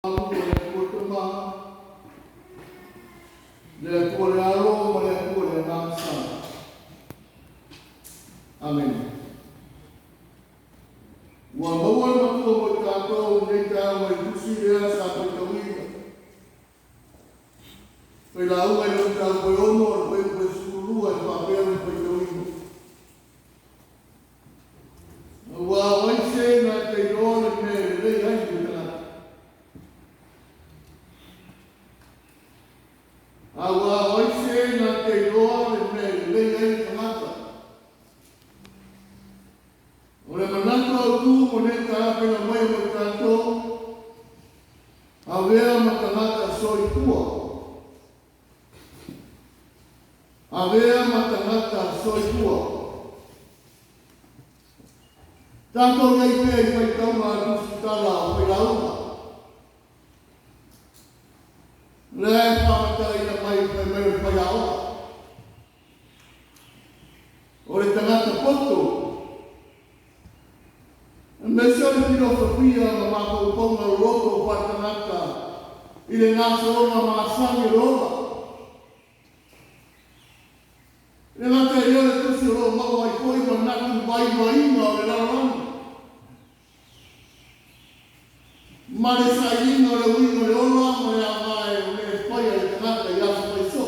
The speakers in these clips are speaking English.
Amen. Wa maua na kua mo tātou nei tā mai tusi rea sa koe tawina. Pai la unga i o tā koe ono o koe koe sukurua i pāpea ni koe tawina. Wa waise na te rōne me rei hai ki tana. Wa waise na te rōne me rei hai ki tana. Ora manatu au tu mo ne ka apena mai mo tātou, a wea matangata soi tua. A wea matangata soi tua. Tātou nei pēi mai tauma a tusitala o whiraunga. Le whamatai na mai pai mai pai aoa. Ore tangata poto, me sole filosofia ma mako ponga roto patanata ile naso ona masangi rola ile nata yole tusi rola mawa i koi manatu vai vainga o le laurani ma le sainga o le winga le ola ma le amae o le espaya le tanata i aso paiso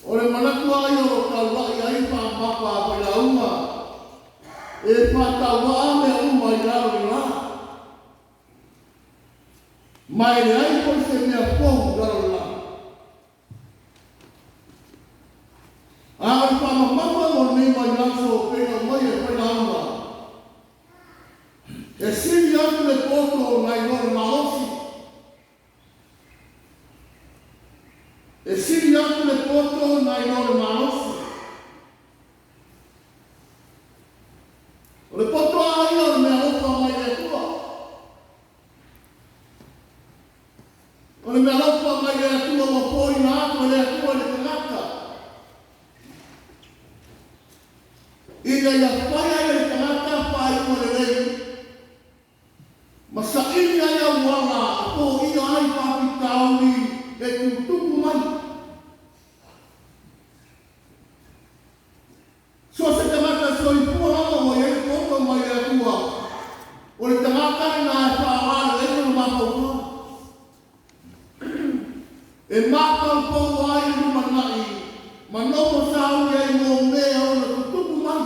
o le manatu ai o kalwai ai papa pa la uma e patawa me uma i raro ni la mai le ai po se me apo raro la a pa mama mo nei mai naso pe na mai e pa la uma e si atu le poto mai no na osi e si atu le poto mai no na osi o le poto ai o me alofa mai e tua. O le me alofa mai e tua mo poi na ato le atua le tangata. Ina ia whaia e le tangata whai o le rei. Ma sa ini ai au wala a tō ia ai papi tauri e tutuku mai. So se tangata so i pua ama mo e poto mai e tua. O le tangata na e whaara e no mapau. E makau pou ai i rumanai. Ma nopo sauri ai mo mea o le tutuku mai.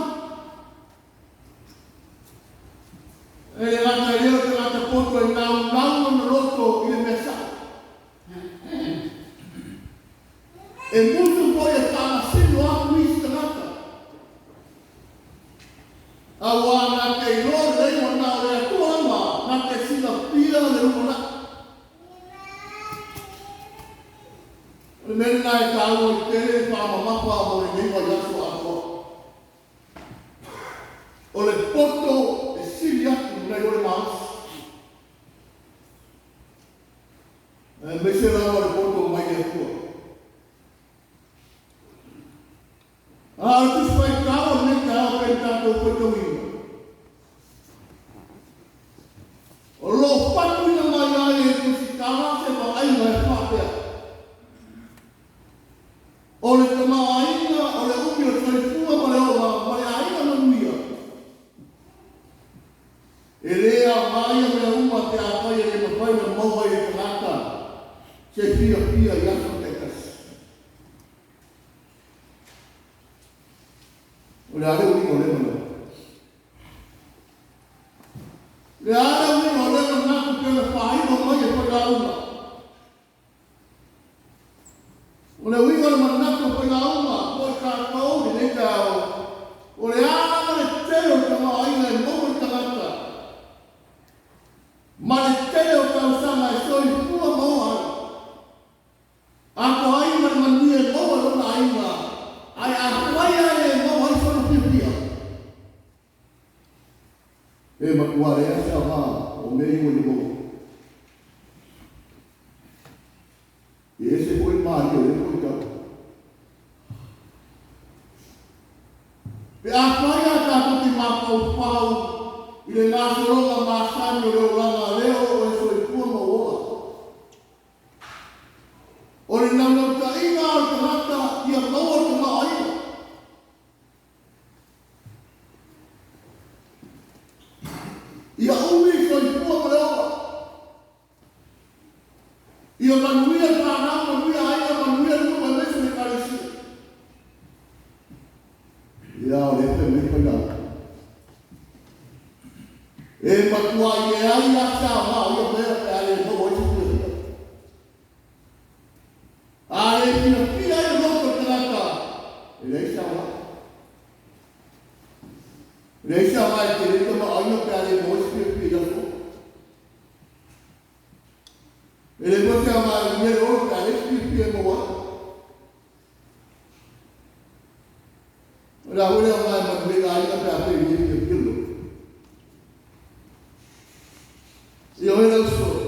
E le rata leo te rata poto e nau na roto i le mesa. E mutu poi e whamasino aku isi tangata. Awa na te lor rei o na o rea tuama na te sila pia le rumona. O mene na e tāua i tere whamamapa o le neiwa yasu ato. O le poto e sili atu nei o le maus. Me se rau o le poto mai e tua. Tu fai tāua nei tāua pen tātou poto ina. O lo patu ina mai ai e tusi tāua se ma aina e whapea. O le tama aina, o le umi o taifua ma le ola, mai aina na nuia. E rea mai a mea uma te apai e le mapai na maua e tangata. Se pia pia i aso te kasi. O le are ui o le mana. Le are ui o le mana natu ke le whaino mai e whakaunga. O le ui o le mana natu whakaunga, o e kātou ni nei tāo. O le ara le teo tama aina e momo i tangata. Ma le teo tau sanga e soi pua moa. Ako aina le mani e moa lona aina. Ai a huaia e moa i sono pipia. E makuare e asa maa o mei o ni moa. E ese foi maa i o le foi tau. Pe a whaia tātou ti maa pau pau i le ngā māsoronga māsani o reo ranga leo o e soi pua maoa. O le nanau ta inga o te hata ia maua te maaina. Ia umi soi pua maoa. Ia manuia tāna, manuia aina, manuia numa mesu e karesi. Ia o le pe me koina. E matua i e ai a sa ma o mea pe ale no o i pia. Ale pina pia e loko tanaka. E lei sa wa. Lei sa wa e te reka ma aina pe ale no i pia loko. E le mo sa ma e mea oro pe ale pia mo wa. Ora ora ma e manuia aina pe ale pia pia loko. Io era il sole.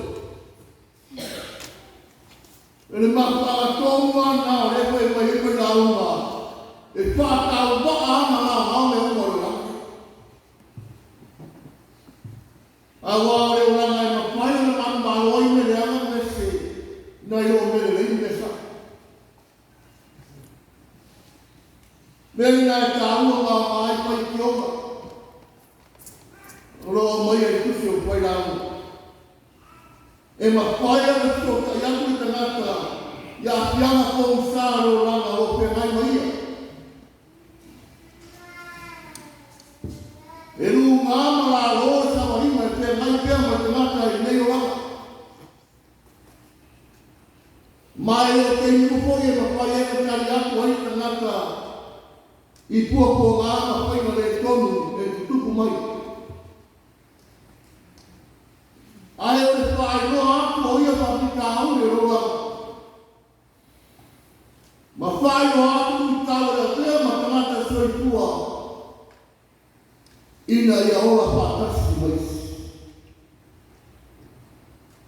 E le maka tonga na o le koe mai koe na unga. E whata o waka ana na maome umorona. A wā reo ranga e mawhaia na manu maloi me le anga me se. Na i o me le rei me sa. Meri na e ka ua ngā mai pai ki onga. Roa mai e kusi o pai la unga. E mawhaia na tō ka iangu i tangata ia pianga kong sāro ranga o pe mai maia. E ru ngāma la roa sa marima e pe mai pia ma tangata i nei o ranga. Mai o te inupoi e mawhaia na kari aku ai tangata i pua po ngāma whaina le tonu e tutuku mai. Ai o le whae roa aku o ia whapika au le roa. Ma whae roa aku i tau e pia ma tangata soi pua. Ina ia ola whakasi maisi.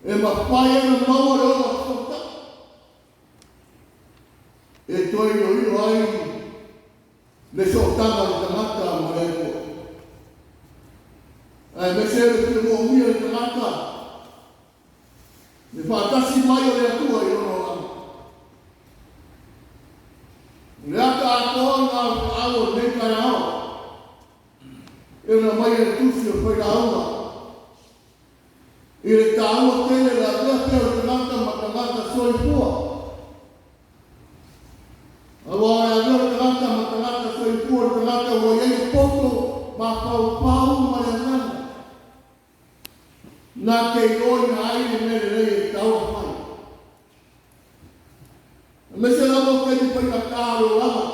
E ma whae ana maua le ola whakata. E toi no ino ai le sotanga le tangata ma le ko. Ai me se le pia mo mia le tangata. Me whātasi mai o le atua i ono ana. Le ata atoa ngā whaau o nei kai ao. E ona mai e tusi o whaira aunga. I le tāua tele la rea pia o tangata ma tangata soi pua. Awa rea rea o tangata ma tangata soi pua o tangata o iei poto ma pau pau ma le nana. Nā te ioi na aile mere rei e tau whai. Me se lama o tei pai ka kāro lama.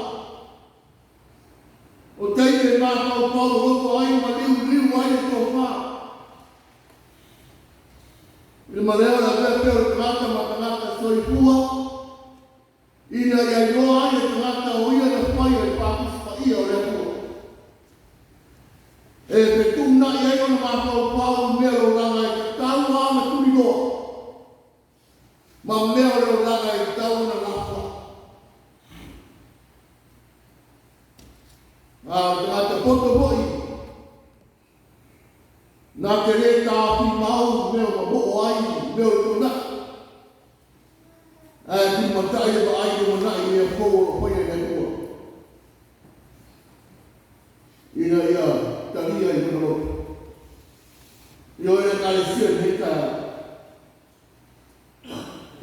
O tei te mā pau pau roko ai ma liu ai e tō whā. I ma leo la vea peo tangata ma tangata soi pua. Ina ia ioa ai e tangata o ia na whai e pāpuspa ia o rea pua. E pe tūna i ai ona mā pau pau mea o ranga e tau ana turi noa. Ma mea o ranga e tau ana rafua. Nā te poto hoi. Nā te re tāpi mau mea o mo ai mea o tōna. Tu matai e wa ai o nai e kou o hoi e kua. Ina ia taria i tōna roto. Io e kare sia ni ka.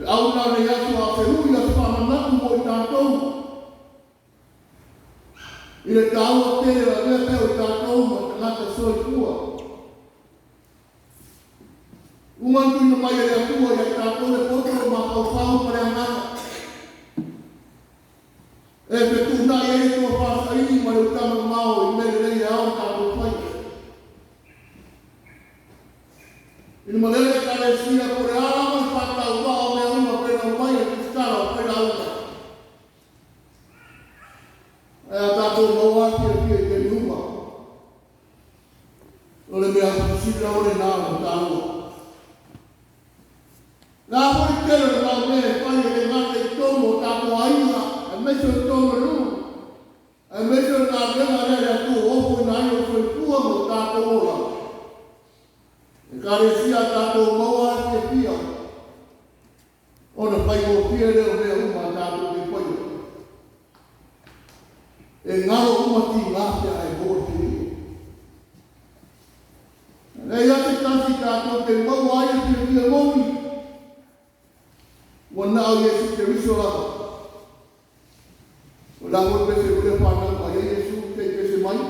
Au na ne atu a feru ia whamana mo i tātou. I le tāua tere la mea peo i tātou ma tangata soi kua. Umantu ina mai e kua i tātou le poto ma pau pau pare anana. E pe tūna i e tō whāsaini ma le utama mao i mere rei au tātou whai. Ina malele kare sia kore alama i whakau wao mea uma pena umai e kustara o pena uma. E a tātou mawaki e pia te uma. O le mea kusira o le nāma tāua. Nā hoi tere na mea e whai e le ngate i tomo tātou aina e meso i tomo ru. E meso i nā mea rea rea tu ofu i nā io whai pua mo tātou ora. Karesia tātou maua te pia. Ona pai o pia leo mea uma tātou te pai. E ngaro uma ti ngāpia e hoa te rio. Nei ate kasi tātou te maua ai te pia momi. Wana au Yesu te riso lava. O la hoi pese ule whanau a Yesu te pese mai.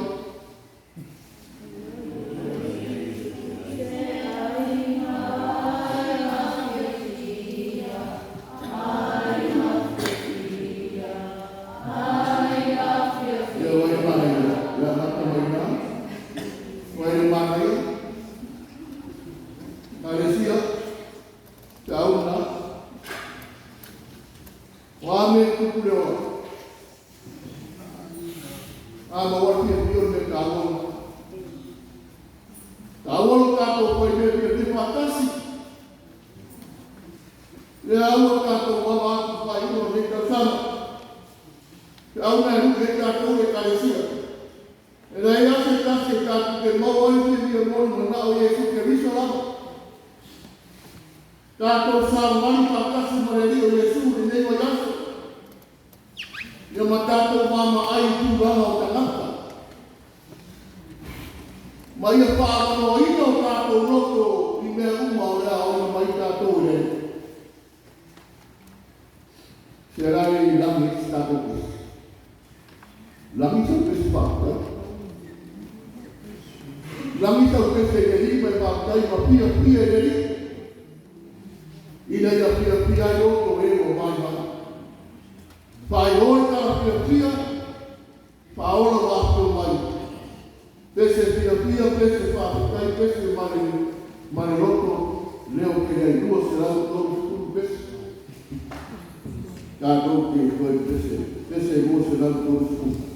Tātou te koe pese, pese mo se nau tō sku.